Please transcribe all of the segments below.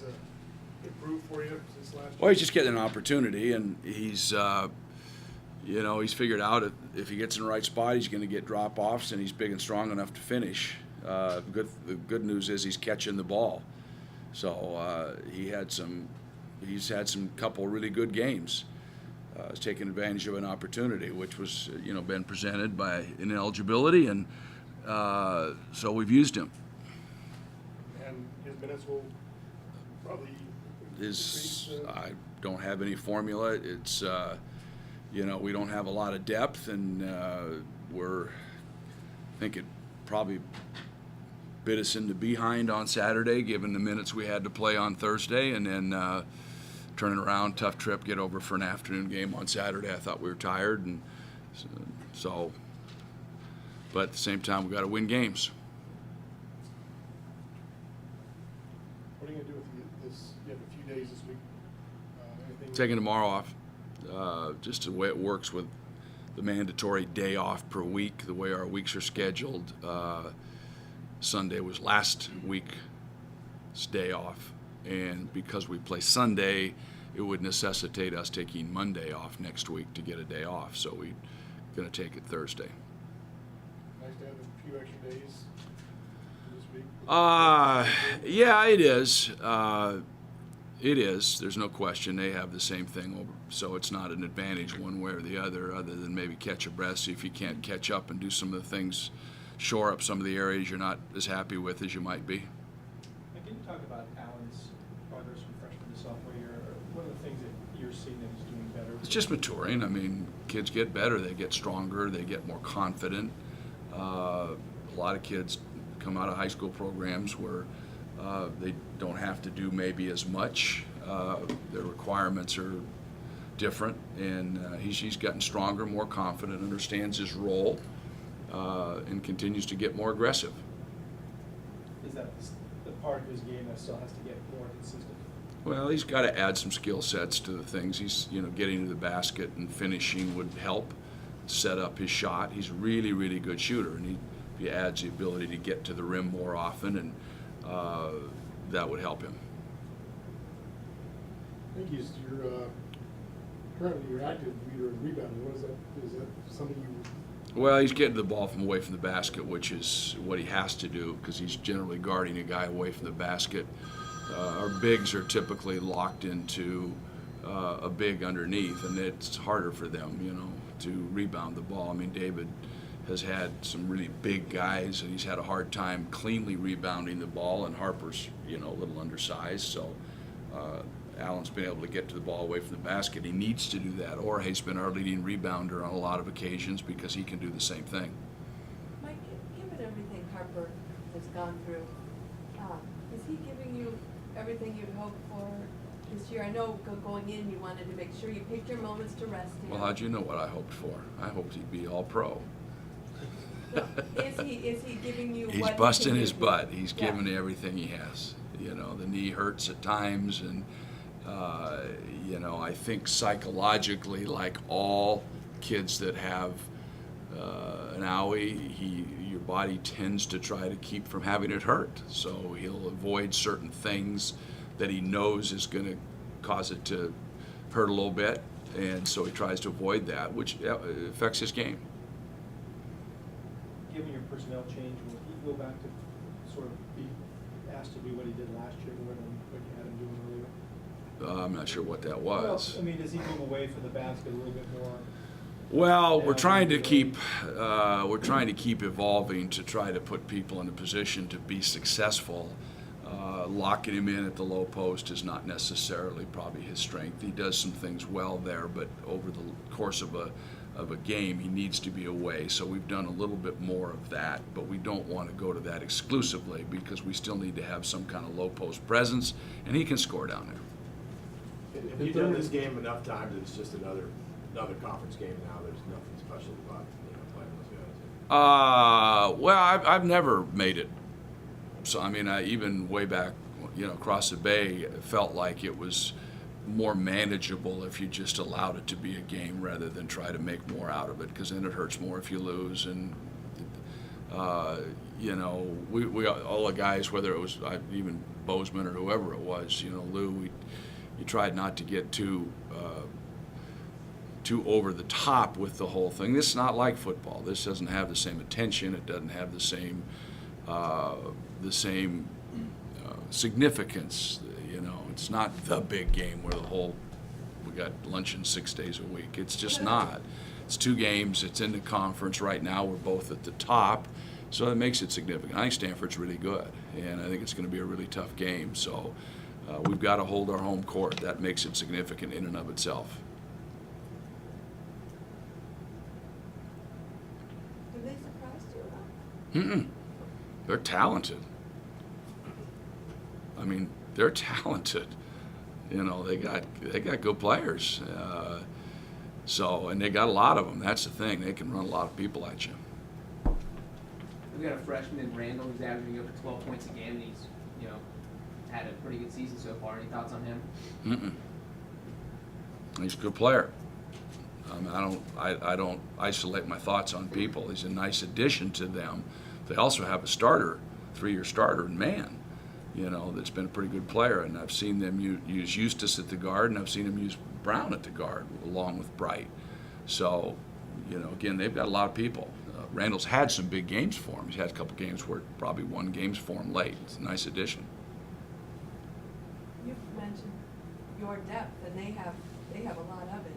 has improved for you since last year? Well, he's just getting an opportunity, and he's he's figured out if he gets in the right spot, he's going to get drop-offs, and he's big and strong enough to finish. The good news is he's catching the ball. So he's had some couple really good games. He's taken advantage of an opportunity, which was been presented by ineligibility, and so we've used him. And his minutes will probably increase. I don't have any formula. It's we don't have a lot of depth, and I think it probably bit us in the behind on Saturday, given the minutes we had to play on Thursday, and then turning around, tough trip, get over for an afternoon game on Saturday. I thought we were tired, and so but at the same time, we've got to win games. What are you going to do with this? You have a few days this week. Taking tomorrow off. Just the way it works with the mandatory day off per week, the way our weeks are scheduled. Sunday was last week's day off, and because we play Sunday, it would necessitate us taking Monday off next week to get a day off, so we're going to take it Thursday. Nice to have a few extra days this week. Yeah, it is. It is. There's no question. They have the same thing, so it's not an advantage one way or the other than maybe catch your breath, see if you can't catch up and do some of the things, shore up some of the areas you're not as happy with as you might be. And can you talk about Allen's progress from freshman to sophomore year? What are the things that you're seeing that he's doing better? It's just maturing. I mean, kids get better. They get stronger. They get more confident. A lot of kids come out of high school programs where they don't have to do maybe as much. Their requirements are different, and he's gotten stronger, more confident, understands his role, and continues to get more aggressive. Is that the part of his game that still has to get more consistent? Well, he's got to add some skill sets to the things. He's, getting to the basket and finishing would help set up his shot. He's a really, really good shooter, and if he adds the ability to get to the rim more often, and that would help him. I think you're currently your active leader in rebounding. What is that? Is that something you? Well, he's getting the ball from away from the basket, which is what he has to do because he's generally guarding a guy away from the basket. Our bigs are typically locked into a big underneath, and it's harder for them, to rebound the ball. I mean, David has had some really big guys, and he's had a hard time cleanly rebounding the ball, and Harper's, a little undersized, so Allen's been able to get to the ball away from the basket. He needs to do that. Jorge's been our leading rebounder on a lot of occasions because he can do the same thing. Mike, given everything Harper has gone through, is he giving you everything you'd hoped for this year? I know going in you wanted to make sure you picked your moments to rest him. Well, how'd you know what I hoped for? I hoped he'd be all pro. Is he giving you He's what busting he his can butt. do? He's Yeah. giving me everything he has. The knee hurts at times, and I think psychologically, like all kids that have an owie, your body tends to try to keep from having it hurt. So he'll avoid certain things that he knows is going to cause it to hurt a little bit, and so he tries to avoid that, which affects his game. Given your personnel change, will he go back to sort of be asked to do what he did last year more than what you had him doing earlier? I'm not sure what that was. Well, does he move away from the basket a little bit more? Well, we're Yeah, trying to yeah. keep evolving to try to put people in a position to be successful. Locking him in at the low post is not necessarily probably his strength. He does some things well there, but over the course of a game, he needs to be away. So we've done a little bit more of that, but we don't want to go to that exclusively because we still need to have some kind of low post presence, and he can score down there. Have you done this game enough times that it's just another conference game now? There's nothing special about playing those guys. Well, I've never made it. So I even way back, across the bay, it felt like it was more manageable if you just allowed it to be a game rather than try to make more out of it, because then it hurts more if you lose. And you know, we all the guys, whether it was even Bozeman or whoever it was, you know, Lou, you tried not to get too over the top with the whole thing. This is not like football. This doesn't have the same attention. It doesn't have the same significance. You know, it's not the big game where we got luncheon 6 days a week. It's just not. It's 2 games. It's in the conference right now. We're both at the top, so it makes it significant. I think Stanford's really good, and I think it's going to be a really tough game. So we've got to hold our home court. That makes it significant in and of itself. Did they surprise you? They're talented. I mean, they're talented. You know, they got good players. And they got a lot of them. That's the thing. They can run a lot of people at you. We got a freshman in Randall who's averaging up to 12 points a game, and he's, you know, had a pretty good season so far. Any thoughts on him? He's a good player. I don't isolate my thoughts on people. He's a nice addition to them. They also have a starter, 3-year starter in man, you know, that's been a pretty good player. And I've seen them use Eustace at the guard, and I've seen them use Brown at the guard along with Bright. So, you know, again, they've got a lot of people. Randall's had some big games for him. He's had a couple games where probably won games for him late. It's a nice addition. You've mentioned your depth, and they have a lot of it,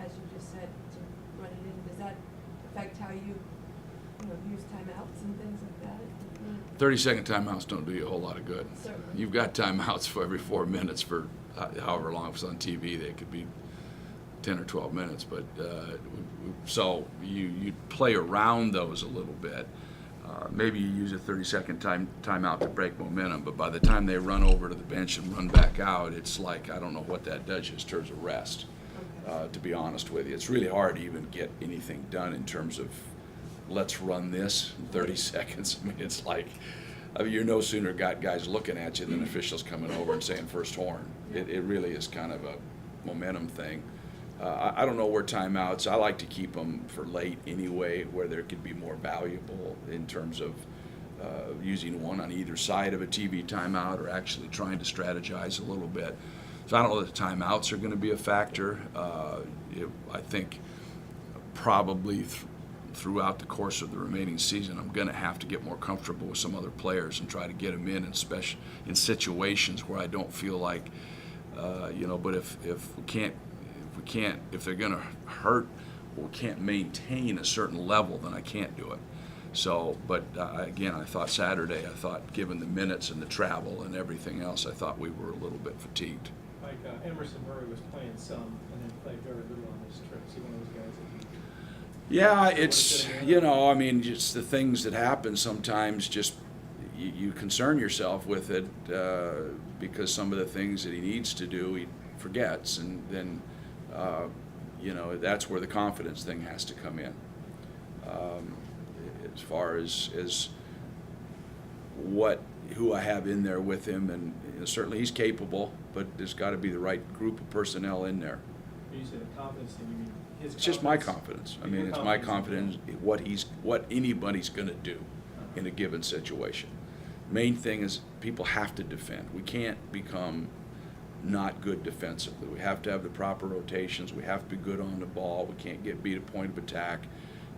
as you just said, to run it in. Does that affect how you use timeouts and things like that? 30-second timeouts don't do you a whole lot of good. Certainly. You've got timeouts for every 4 minutes for however long it was on TV. They could be 10 or 12 minutes, but so you play around those a little bit. Maybe you use a 30-second timeout to break momentum, but by the time they run over to the bench and run back out, it's like, I don't know what that does in terms of rest, to be honest with you. It's really hard to even get anything done in terms of let's run this in 30 seconds. I mean, it's like, you're no sooner got guys looking at you than officials coming over and saying first horn. It really is kind of a momentum thing. I don't know where timeouts, I like to keep them for late anyway, where there could be more valuable in terms of using one on either side of a TV timeout or actually trying to strategize a little bit. So I don't know that timeouts are going to be a factor. I think probably throughout the course of the remaining season, I'm going to have to get more comfortable with some other players and try to get them in situations where I don't feel like, but if they're going to hurt or can't maintain a certain level, then I can't do it. So, but again, I thought Saturday, given the minutes and the travel and everything else, I thought we were a little bit fatigued. Like Emerson Murray was playing some and then played very little on this trip. Is he one of those guys that Yeah, it's, I mean, just the things that happen sometimes, just you concern yourself with it because some of the things that he needs to do, he forgets, and then, that's where the confidence thing has to come in. As far as who I have in there with him, and certainly he's capable, but there's got to be the right group of personnel in there. you say the confidence thing? You mean his It's just my confidence. I mean, it's my confidence in what anybody's going to do in a given situation. Main thing is people have to defend. We can't become not good defensively. We have to have the proper rotations. We have to be good on the ball. We can't get beat at point of attack.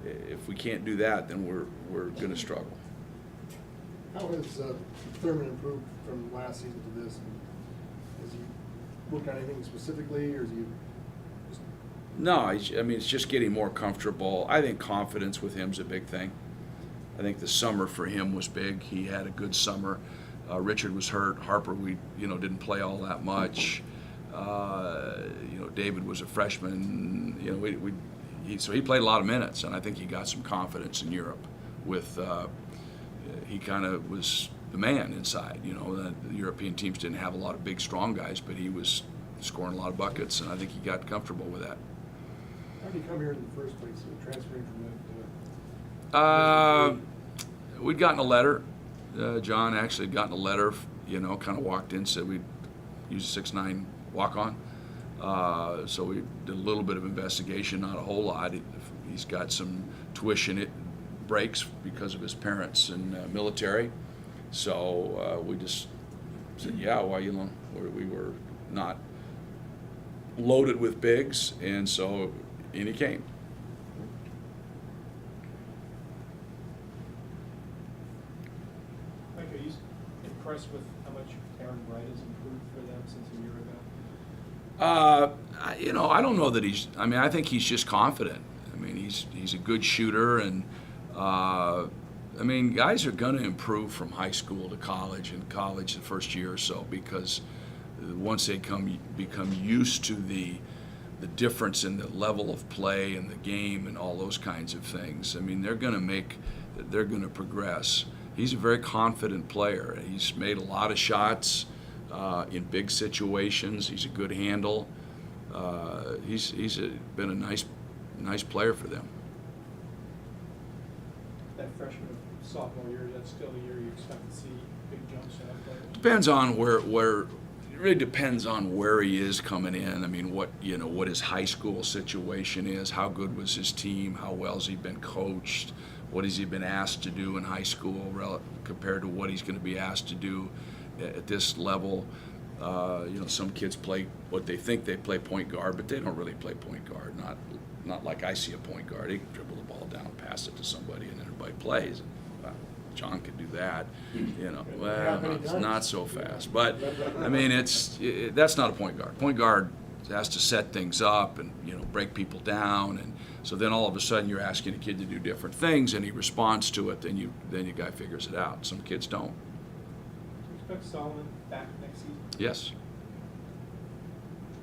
If we can't do that, then we're going to struggle. How has Thurman improved from last season to this? Has he worked on anything specifically, or is he just... No, it's just getting more comfortable. I think confidence with him's a big thing. I think the summer for him was big. He had a good summer. Richard was hurt. Harper, we didn't play all that much. David was a freshman. So he played a lot of minutes, and I think he got some confidence in Europe. He kind of was the man inside. The European teams didn't have a lot of big, strong guys, but he was scoring a lot of buckets, and I think he got comfortable with that. How did he come here in the first place, transferring from that? We'd gotten a letter. John actually had gotten a letter, kind of walked in, said we'd use a 6'9" walk-on. So we did a little bit of investigation, not a whole lot. He's got some tuition breaks because of his parents and military. So we just said, yeah, well, you know, we were not loaded with bigs, and so in he came. Mike, are you impressed with how much Aaron Bright has improved for them since a year ago? You know, I don't know that he's. I mean, I think he's just confident. I mean, he's a good shooter, and I mean, guys are going to improve from high school to college, and college the first year or so, because once they become used to the difference in the level of play and the game and all those kinds of things. I mean, they're going to progress. He's a very confident player. He's made a lot of shots in big situations. He's a good handle. He's been a nice player for them. That freshman of sophomore year, is that still the year you expect to see big jumps in that player? Depends on where. It really depends on where he is coming in. I mean, what his high school situation is. How good was his team? How well has he been coached? What has he been asked to do in high school compared to what he's going to be asked to do at this level? You know, some kids play what they think they play point guard, but they don't really play point guard. Not like I see a point guard. He can dribble the ball down, pass it to somebody, and then everybody plays. Well, John could do that. You know, well, not so fast. But I mean, that's not a point guard. Point guard has to set things up and, you know, break people down, and so then all of a sudden you're asking a kid to do different things, and he responds to it. Then your guy figures it out. Some kids don't. Do you expect Solomon back next season? Yes.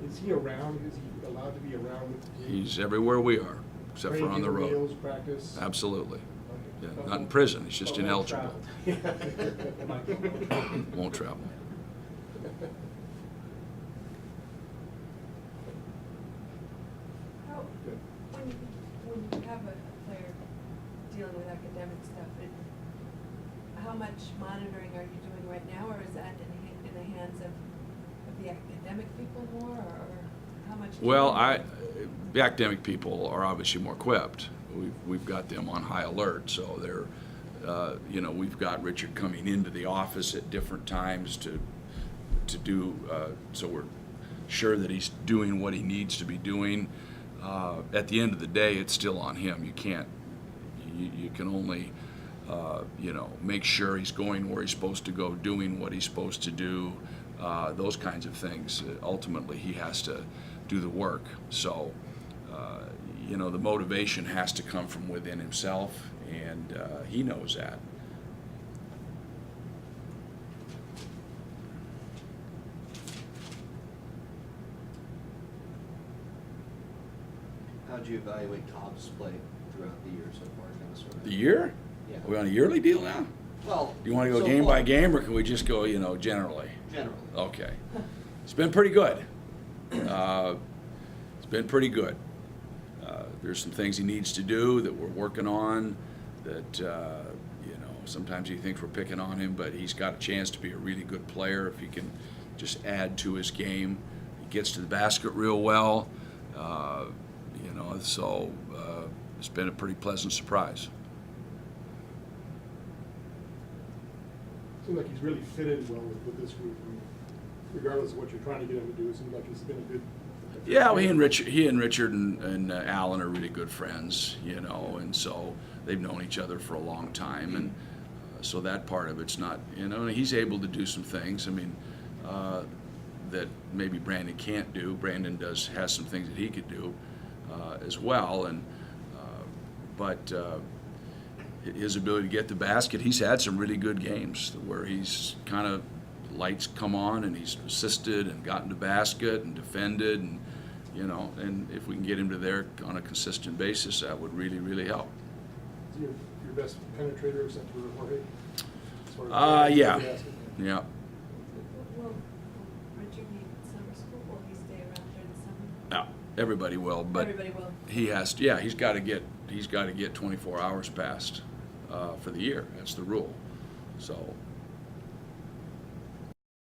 Is he around? Is he allowed to be around with the team? He's everywhere we are, except for on the road. Meals, practice? Absolutely. Yeah, Okay. not in prison. He's just But won't ineligible. travel. Mike, Won't travel. How, when you have a player dealing with academic stuff, how much monitoring are you doing right now, or is that in the hands of the academic people more, or how much? Well, the academic people are obviously more equipped. We've got them on high alert, so they're, you know, we've got Richard coming into the office at different times to do, so we're sure that he's doing what he needs to be doing. At the end of the day, it's still on him. You can't, you can only, you know, make sure he's going where he's supposed to go, doing what he's supposed to do, those kinds of things. Ultimately, he has to do the work. So, you know, the motivation has to come from within himself, and he knows that. How'd you evaluate Cobb's play throughout the year so far, kind of sort of? The year? Yeah. Are we on a yearly deal now? Well. Do you want to go so game far. by game, or can we just go, you know, generally? Generally. Okay. It's been pretty good. It's been pretty good. There's some things he needs to do that we're working on that, you know, sometimes he thinks we're picking on him, but he's got a chance to be a really good player if he can just add to his game. He gets to the basket real well, you know, so it's been a pretty pleasant surprise. Seems like he's really fitted well with this group. I mean, regardless of what you're trying to get him to do, it seems like he's been a good. Yeah, well, he and Richard and Alan are really good friends, you know, and so they've known each other for a long time, and so that part of it's not, you know, and he's able to do some things. I mean, that maybe Brandon can't do. Brandon has some things that he could do as well, and but his ability to get the basket, he's had some really good games where he's kind of lights come on and he's assisted and gotten to basket and defended, and you know, and if we can get him to there on a consistent basis, that would really, really help. Is he your best penetrator except for Jorge? As far as Yeah. basket? Will Richard need summer school? Will he stay around during the summer? Yeah, everybody will, but Everybody will. he has to, yeah, he's got to get 24 hours passed for the year. That's the rule. So